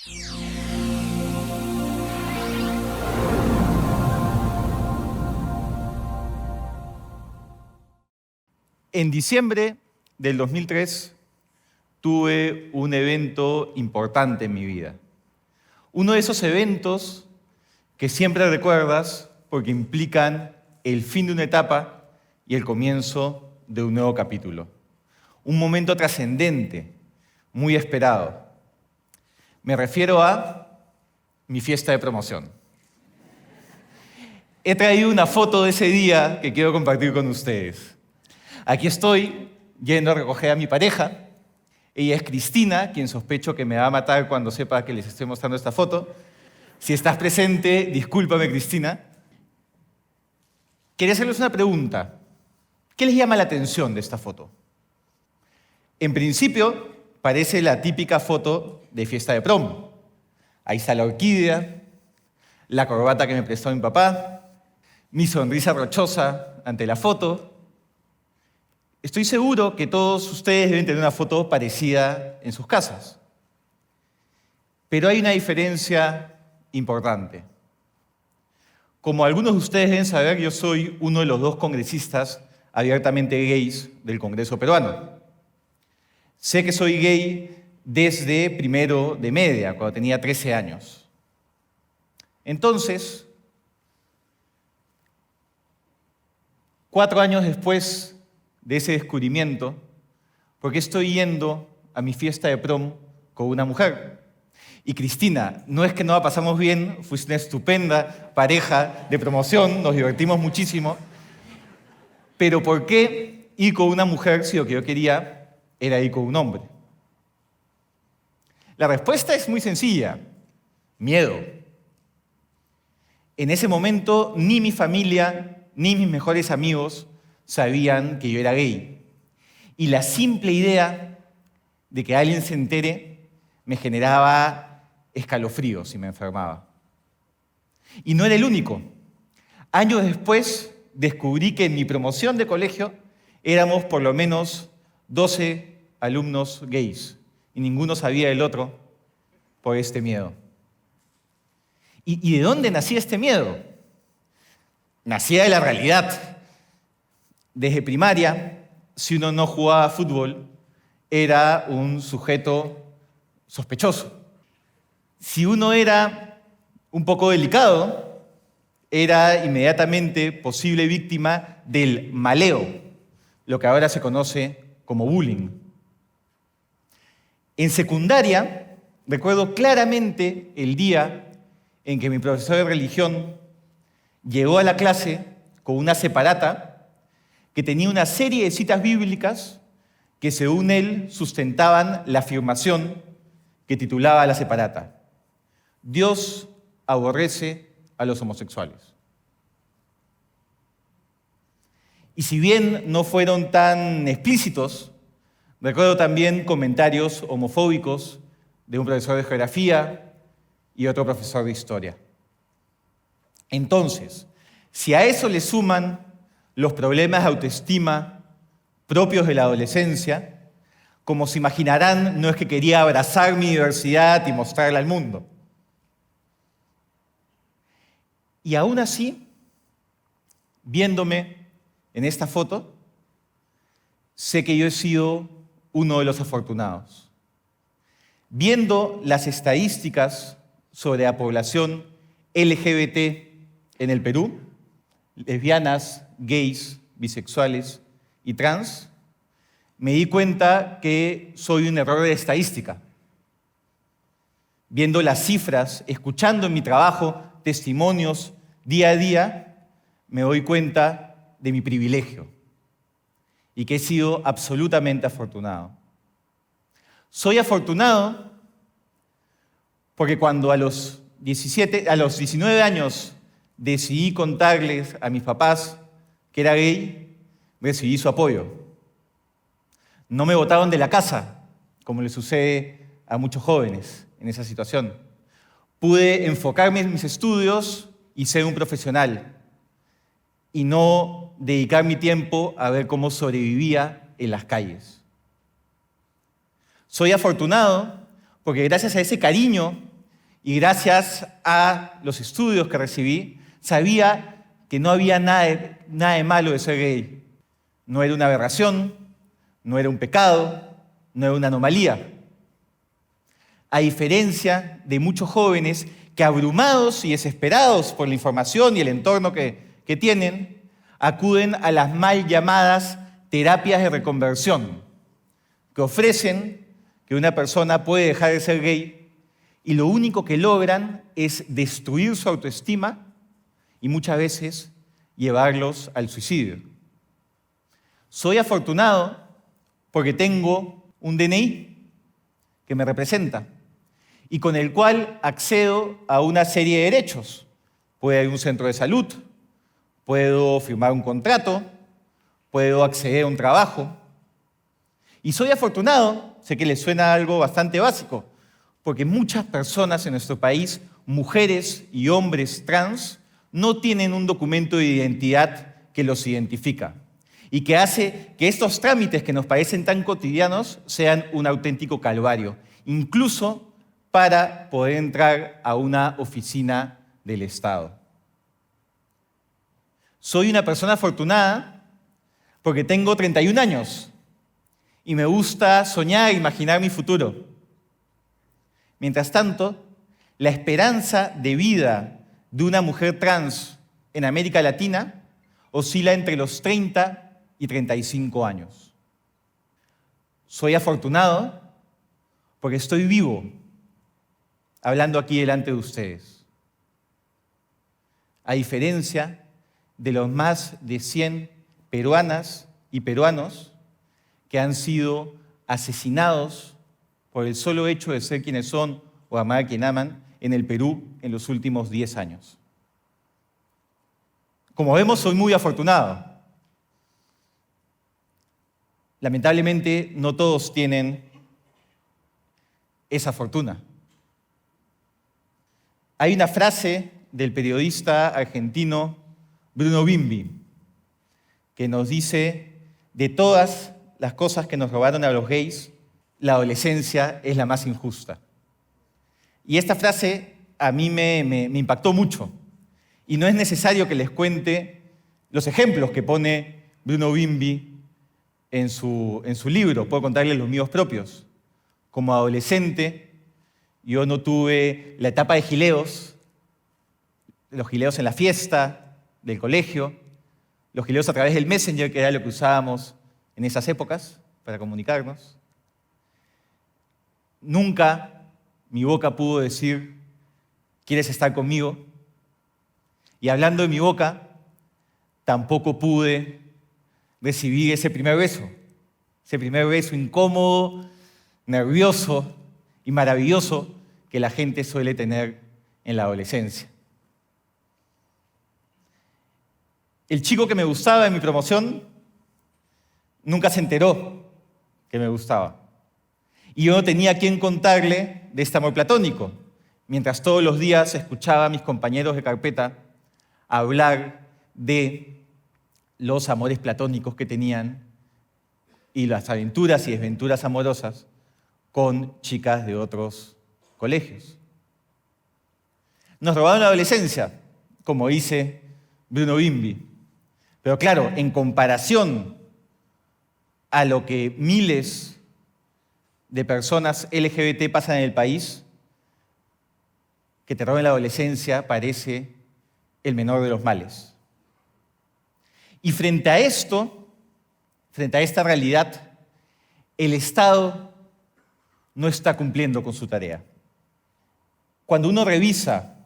En diciembre del 2003 tuve un evento importante en mi vida. Uno de esos eventos que siempre recuerdas porque implican el fin de una etapa y el comienzo de un nuevo capítulo. Un momento trascendente, muy esperado. Me refiero a mi fiesta de promoción. He traído una foto de ese día que quiero compartir con ustedes. Aquí estoy yendo a recoger a mi pareja. Ella es Cristina, quien sospecho que me va a matar cuando sepa que les estoy mostrando esta foto. Si estás presente, discúlpame, Cristina. Quería hacerles una pregunta. ¿Qué les llama la atención de esta foto? En principio, parece la típica foto de fiesta de prom. Ahí está la orquídea, la corbata que me prestó mi papá, mi sonrisa rochosa ante la foto. Estoy seguro que todos ustedes deben tener una foto parecida en sus casas. Pero hay una diferencia importante. Como algunos de ustedes deben saber, yo soy uno de los 2 congresistas abiertamente gays del Congreso peruano. Sé que soy gay desde primero de media, cuando tenía 13 años. Entonces, 4 años después de ese descubrimiento, ¿por qué estoy yendo a mi fiesta de prom con una mujer? Y Cristina, no es que no la pasamos bien, fuiste una estupenda pareja de promoción, nos divertimos muchísimo, pero ¿por qué ir con una mujer si lo que yo quería era ir con un hombre? La respuesta es muy sencilla: miedo. En ese momento ni mi familia ni mis mejores amigos sabían que yo era gay. Y la simple idea de que alguien se entere me generaba escalofríos y me enfermaba. Y no era el único. Años después descubrí que en mi promoción de colegio éramos por lo menos 12 alumnos gays y ninguno sabía del otro por este miedo. ¿Y de dónde nacía este miedo? Nacía de la realidad. Desde primaria, si uno no jugaba fútbol, era un sujeto sospechoso. Si uno era un poco delicado, era inmediatamente posible víctima del maleo, lo que ahora se conoce como bullying. En secundaria, recuerdo claramente el día en que mi profesor de religión llegó a la clase con una separata que tenía una serie de citas bíblicas que, según él, sustentaban la afirmación que titulaba la separata: Dios aborrece a los homosexuales. Y si bien no fueron tan explícitos, recuerdo también comentarios homofóbicos de un profesor de geografía y otro profesor de historia. Entonces, si a eso le suman los problemas de autoestima propios de la adolescencia, como se imaginarán, no es que quería abrazar mi diversidad y mostrarla al mundo. Y aún así, viéndome en esta foto, sé que yo he sido uno de los afortunados. Viendo las estadísticas sobre la población LGBT en el Perú, lesbianas, gays, bisexuales y trans, me di cuenta que soy un error de estadística. Viendo las cifras, escuchando en mi trabajo testimonios día a día, me doy cuenta de mi privilegio y que he sido absolutamente afortunado. Soy afortunado porque cuando a los 19 años decidí contarles a mis papás que era gay, recibí su apoyo. No me botaron de la casa, como le sucede a muchos jóvenes en esa situación. Pude enfocarme en mis estudios y ser un profesional, y no dedicar mi tiempo a ver cómo sobrevivía en las calles. Soy afortunado porque gracias a ese cariño y gracias a los estudios que recibí, sabía que no había nada de malo de ser gay. No era una aberración, no era un pecado, no era una anomalía. A diferencia de muchos jóvenes que, abrumados y desesperados por la información y el entorno que tienen, acuden a las mal llamadas terapias de reconversión, que ofrecen que una persona puede dejar de ser gay y lo único que logran es destruir su autoestima y muchas veces llevarlos al suicidio. Soy afortunado porque tengo un DNI que me representa y con el cual accedo a una serie de derechos. Puedo ir a un centro de salud, puedo firmar un contrato, puedo acceder a un trabajo. Y soy afortunado, sé que les suena algo bastante básico, porque muchas personas en nuestro país, mujeres y hombres trans, no tienen un documento de identidad que los identifica y que hace que estos trámites que nos parecen tan cotidianos sean un auténtico calvario, incluso para poder entrar a una oficina del Estado. Soy una persona afortunada porque tengo 31 años y me gusta soñar e imaginar mi futuro. Mientras tanto, la esperanza de vida de una mujer trans en América Latina oscila entre los 30 y 35 años. Soy afortunado porque estoy vivo, hablando aquí delante de ustedes. A diferencia de los más de 100 peruanas y peruanos que han sido asesinados por el solo hecho de ser quienes son o amar a quien aman en el Perú en los últimos 10 años. Como vemos, soy muy afortunado. Lamentablemente, no todos tienen esa fortuna. Hay una frase del periodista argentino Bruno Bimbi que nos dice: de todas las cosas que nos robaron a los gays, la adolescencia es la más injusta. Y esta frase a mí me impactó mucho. Y no es necesario que les cuente los ejemplos que pone Bruno Bimbi en su libro. Puedo contarles los míos propios. Como adolescente, yo no tuve la etapa de gileos, los gileos en la fiesta del colegio, los gileos a través del Messenger, que era lo que usábamos en esas épocas para comunicarnos. Nunca mi boca pudo decir: ¿quieres estar conmigo? Y hablando de mi boca, tampoco pude recibir ese primer beso incómodo, nervioso y maravilloso que la gente suele tener en la adolescencia. El chico que me gustaba en mi promoción nunca se enteró que me gustaba. Y yo no tenía a quién contarle de este amor platónico, mientras todos los días escuchaba a mis compañeros de carpeta hablar de los amores platónicos que tenían y las aventuras y desventuras amorosas con chicas de otros colegios. Nos robaron la adolescencia, como dice Bruno Bimbi. Pero claro, en comparación a lo que miles de personas LGBT pasan en el país, que te roben la adolescencia parece el menor de los males. Y frente a esto, frente a esta realidad, el Estado no está cumpliendo con su tarea. Cuando uno revisa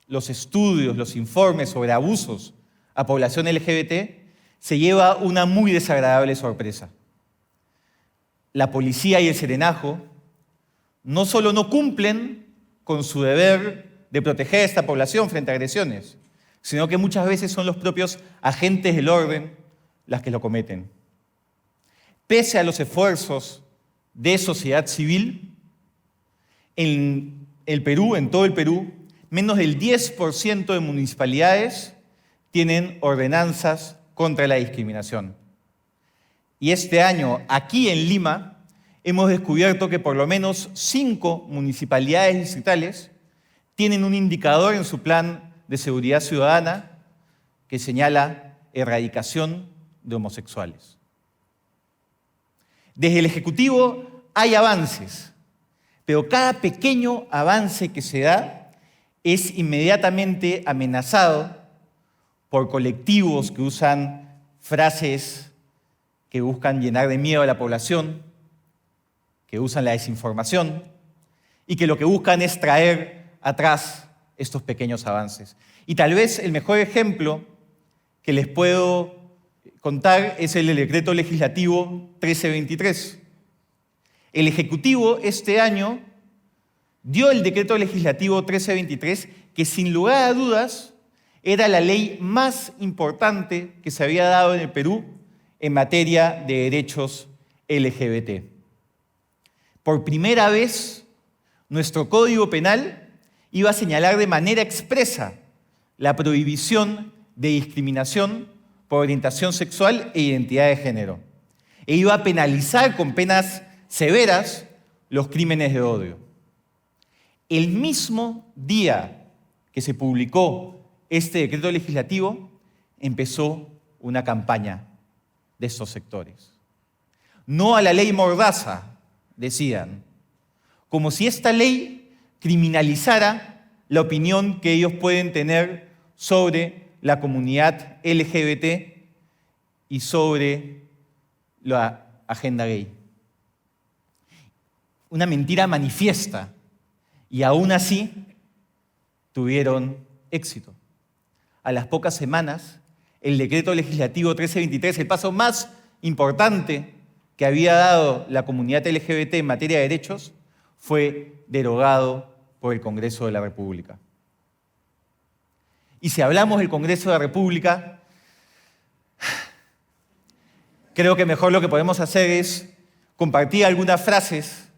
los estudios, los informes sobre abusos a población LGBT, se lleva una muy desagradable sorpresa. La policía y el serenajo no solo no cumplen con su deber de proteger a esta población frente a agresiones, sino que muchas veces son los propios agentes del orden las que lo cometen. Pese a los esfuerzos de sociedad civil, en el Perú, en todo el Perú, menos del 10% de municipalidades tienen ordenanzas contra la discriminación. Y este año, aquí en Lima, hemos descubierto que por lo menos 5 municipalidades distritales tienen un indicador en su plan de seguridad ciudadana que señala erradicación de homosexuales. Desde el Ejecutivo hay avances, pero cada pequeño avance que se da es inmediatamente amenazado por colectivos que usan frases que buscan llenar de miedo a la población, que usan la desinformación y que lo que buscan es traer atrás estos pequeños avances. Y tal vez el mejor ejemplo que les puedo contar es el del decreto legislativo 1323. El Ejecutivo este año dio el decreto legislativo 1323, que sin lugar a dudas era la ley más importante que se había dado en el Perú en materia de derechos LGBT. Por primera vez, nuestro Código Penal iba a señalar de manera expresa la prohibición de discriminación por orientación sexual e identidad de género. E iba a penalizar con penas severas los crímenes de odio. El mismo día que se publicó este decreto legislativo, empezó una campaña de estos sectores. No a la ley Mordaza, decían, como si esta ley criminalizara la opinión que ellos pueden tener sobre la comunidad LGBT y sobre la agenda gay. Una mentira manifiesta, y aún así tuvieron éxito. A las pocas semanas, el decreto legislativo 1323, el paso más importante que había dado la comunidad LGBT en materia de derechos, fue derogado por el Congreso de la República. Y si hablamos del Congreso de la República, creo que mejor lo que podemos hacer es compartir algunas frases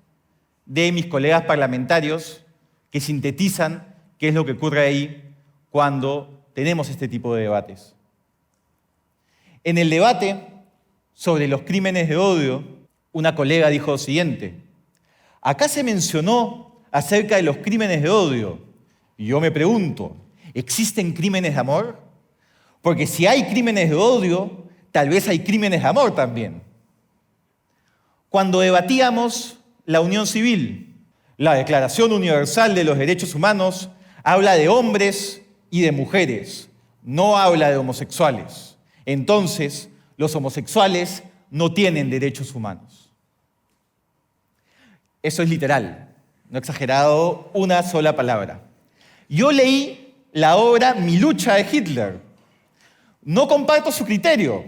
de mis colegas parlamentarios que sintetizan qué es lo que ocurre ahí cuando tenemos este tipo de debates. En el debate sobre los crímenes de odio, una colega dijo lo siguiente: acá se mencionó acerca de los crímenes de odio, y yo me pregunto, ¿existen crímenes de amor? Porque si hay crímenes de odio, tal vez hay crímenes de amor también. Cuando debatíamos la unión civil, la Declaración Universal de los Derechos Humanos habla de hombres y de mujeres, no habla de homosexuales. Entonces, los homosexuales no tienen derechos humanos. Eso es literal, no he exagerado una sola palabra. Yo leí la obra Mi lucha de Hitler. No comparto su criterio,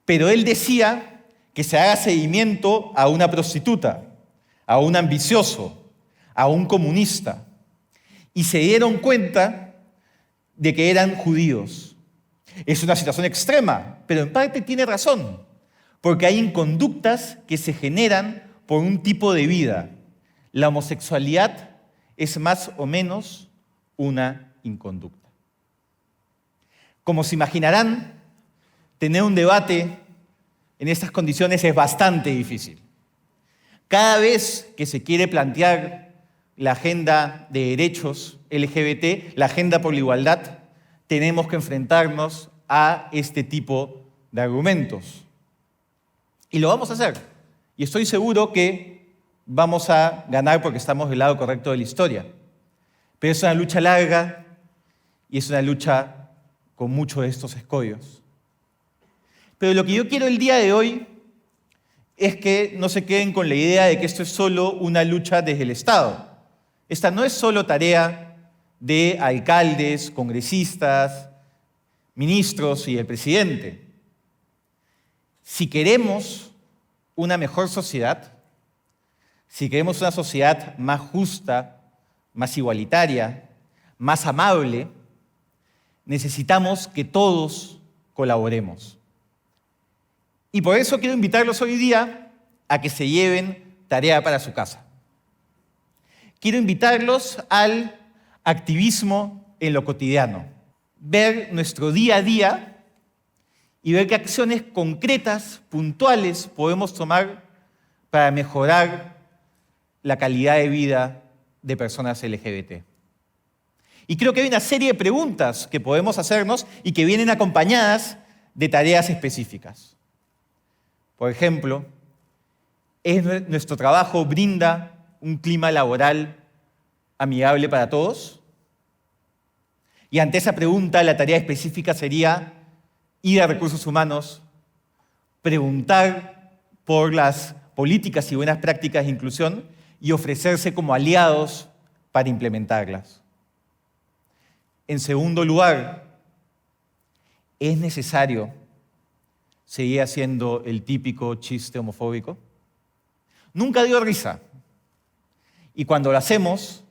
pero él decía que se haga seguimiento a una prostituta, a un ambicioso, a un comunista, y se dieron cuenta de que eran judíos. Es una situación extrema, pero en parte tiene razón, porque hay conductas que se generan por un tipo de vida. La homosexualidad es más o menos una inconducta. Como se imaginarán, tener un debate en estas condiciones es bastante difícil. Cada vez que se quiere plantear la agenda de derechos LGBT, la agenda por la igualdad, tenemos que enfrentarnos a este tipo de argumentos. Y lo vamos a hacer. Y estoy seguro que vamos a ganar porque estamos del lado correcto de la historia. Pero es una lucha larga y es una lucha con muchos de estos escollos. Pero lo que yo quiero el día de hoy es que no se queden con la idea de que esto es solo una lucha desde el Estado. Esta no es solo tarea de alcaldes, congresistas, ministros y el presidente. Si queremos una mejor sociedad, si queremos una sociedad más justa, más igualitaria, más amable, necesitamos que todos colaboremos. Y por eso quiero invitarlos hoy día a que se lleven tarea para su casa. Quiero invitarlos al activismo en lo cotidiano, ver nuestro día a día y ver qué acciones concretas, puntuales podemos tomar para mejorar la calidad de vida de personas LGBT. Y creo que hay una serie de preguntas que podemos hacernos y que vienen acompañadas de tareas específicas. Por ejemplo, ¿nuestro trabajo brinda un clima laboral amigable para todos? Y ante esa pregunta, la tarea específica sería ir a recursos humanos, preguntar por las políticas y buenas prácticas de inclusión y ofrecerse como aliados para implementarlas. En segundo lugar, ¿es necesario seguir haciendo el típico chiste homofóbico? Nunca dio risa. Y cuando lo hacemos,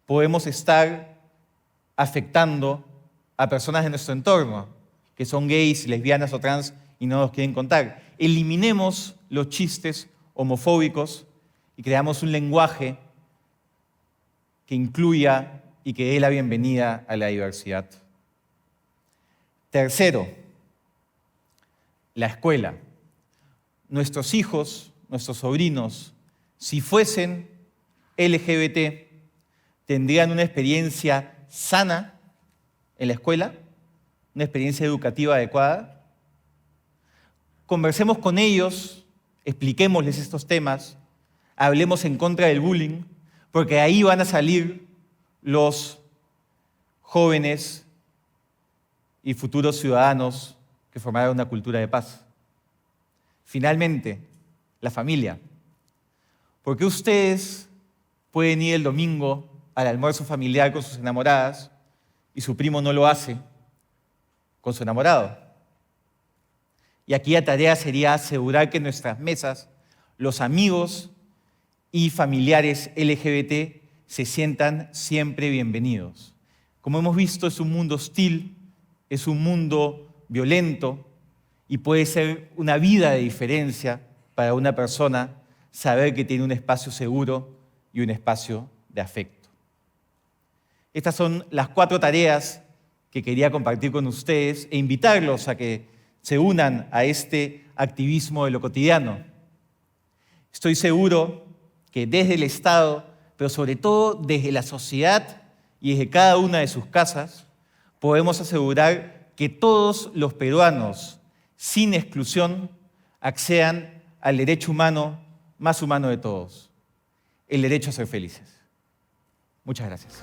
podemos estar afectando a personas de nuestro entorno, que son gays, lesbianas o trans y no nos quieren contar. Eliminemos los chistes homofóbicos y creamos un lenguaje que incluya y que dé la bienvenida a la diversidad. Tercero, la escuela. Nuestros hijos, nuestros sobrinos, si fuesen LGBT, tendrían una experiencia sana en la escuela, una experiencia educativa adecuada. Conversemos con ellos, expliquémosles estos temas, hablemos en contra del bullying, porque ahí van a salir los jóvenes y futuros ciudadanos que formarán una cultura de paz. Finalmente, la familia. ¿Por qué ustedes pueden ir el domingo al almuerzo familiar con sus enamoradas y su primo no lo hace con su enamorado? Y aquí la tarea sería asegurar que en nuestras mesas los amigos y familiares LGBT se sientan siempre bienvenidos. Como hemos visto, es un mundo hostil, es un mundo violento y puede ser una vida de diferencia para una persona saber que tiene un espacio seguro y un espacio de afecto. Estas son las 4 tareas que quería compartir con ustedes e invitarlos a que se unan a este activismo de lo cotidiano. Estoy seguro que desde el Estado, pero sobre todo desde la sociedad y desde cada una de sus casas, podemos asegurar que todos los peruanos, sin exclusión, accedan al derecho humano más humano de todos, el derecho a ser felices. Muchas gracias.